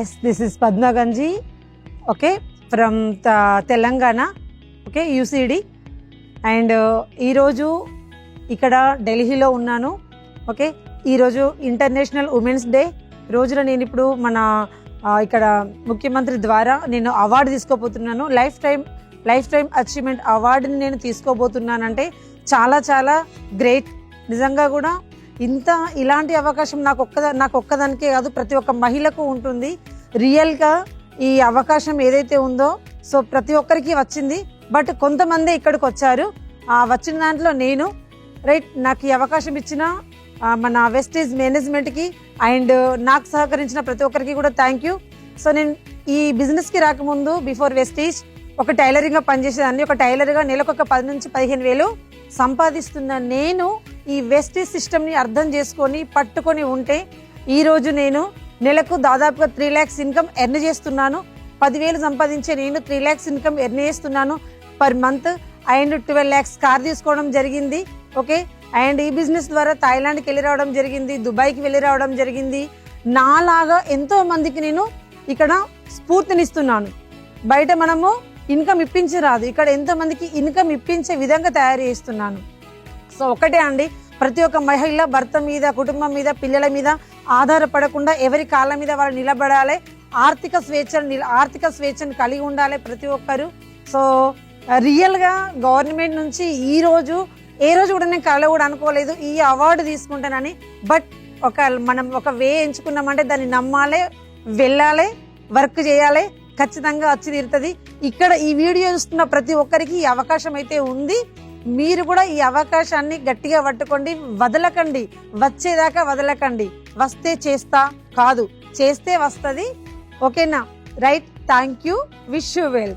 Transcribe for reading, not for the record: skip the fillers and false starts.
Yes, this is Padma Ganji, okay, from Telangana, okay, UCD. And ఈరోజు ఇక్కడ ఢిల్లీలో ఉన్నాను. ఓకే, ఈరోజు ఇంటర్నేషనల్ ఉమెన్స్ డే రోజున నేను ఇప్పుడు మన ఇక్కడ ముఖ్యమంత్రి ద్వారా నేను అవార్డు తీసుకోబోతున్నాను. లైఫ్ టైం అచీవ్మెంట్ అవార్డుని నేను తీసుకోబోతున్నానంటే చాలా చాలా గ్రేట్. నిజంగా కూడా ఇలాంటి అవకాశం నాకు ఒక్కదానికే కాదు, ప్రతి ఒక్క మహిళకు ఉంటుంది. రియల్గా ఈ అవకాశం ఏదైతే ఉందో సో ప్రతి ఒక్కరికి వచ్చింది. బట్ కొంతమంది ఇక్కడికి వచ్చారు. వచ్చిన దాంట్లో నేను నాకు ఈ అవకాశం ఇచ్చిన మన వెస్టీజ్ మేనేజ్మెంట్కి అండ్ నాకు సహకరించిన ప్రతి ఒక్కరికి కూడా థ్యాంక్ యూ. సో నేను ఈ బిజినెస్కి రాకముందు బిఫోర్ వెస్టీజ్ ఒక టైలరింగ్గా పనిచేసేదాన్ని. ఒక టైలర్గా నెలకు ఒక 10,000 నుంచి 15,000 సంపాదిస్తున్న నేను ఈ వెస్టీజ్ సిస్టమ్ని అర్థం చేసుకొని పట్టుకొని ఉంటే ఈరోజు నేను నెలకు దాదాపుగా 3 lakhs ఇన్కమ్ ఎర్న్ చేస్తున్నాను. 10,000 సంపాదించే నేను 3 lakhs ఇన్కమ్ ఎర్న్ చేస్తున్నాను per month. And 12 lakhs car తీసుకోవడం జరిగింది. ఓకే, అండ్ ఈ బిజినెస్ ద్వారా థాయిలాండ్కి వెళ్ళి రావడం జరిగింది, దుబాయ్కి వెళ్ళి రావడం జరిగింది. నాలాగా ఎంతో మందికి నేను ఇక్కడ స్ఫూర్తినిస్తున్నాను. బయట మనము ఇన్కమ్ ఇప్పించి రాదు, ఇక్కడ ఎంతో మందికి ఇన్కమ్ ఇప్పించే విధంగా తయారు చేస్తున్నాను. సో ఒకటే అండి, ప్రతి ఒక్క మహిళ భర్త మీద, కుటుంబం మీద, పిల్లల మీద ఆధారపడకుండా ఎవరి కాళ్ళ మీద వాళ్ళు నిలబడాలి. ఆర్థిక స్వేచ్ఛను కలిగి ఉండాలి ప్రతి ఒక్కరు. సో రియల్గా గవర్నమెంట్ నుంచి ఏ రోజు కూడా నేను కళ కూడా అనుకోలేదు ఈ అవార్డు తీసుకుంటానని. బట్ మనం ఒక వే ఎంచుకున్నామంటే దాన్ని నమ్మాలి, వెళ్ళాలి, వర్క్ చేయాలి, ఖచ్చితంగా వచ్చి తీరుతుంది. ఇక్కడ ఈ వీడియో చూస్తున్న ప్రతి ఒక్కరికి ఈ అవకాశం అయితే ఉంది. మీరు కూడా ఈ అవకాశాన్ని గట్టిగా పట్టుకోండి, వదలకండి, వచ్చేదాకా వదలకండి. వస్తే చేస్తా కాదు, చేస్తే వస్తుంది. ఓకేనా? Right, thank you, wish you well.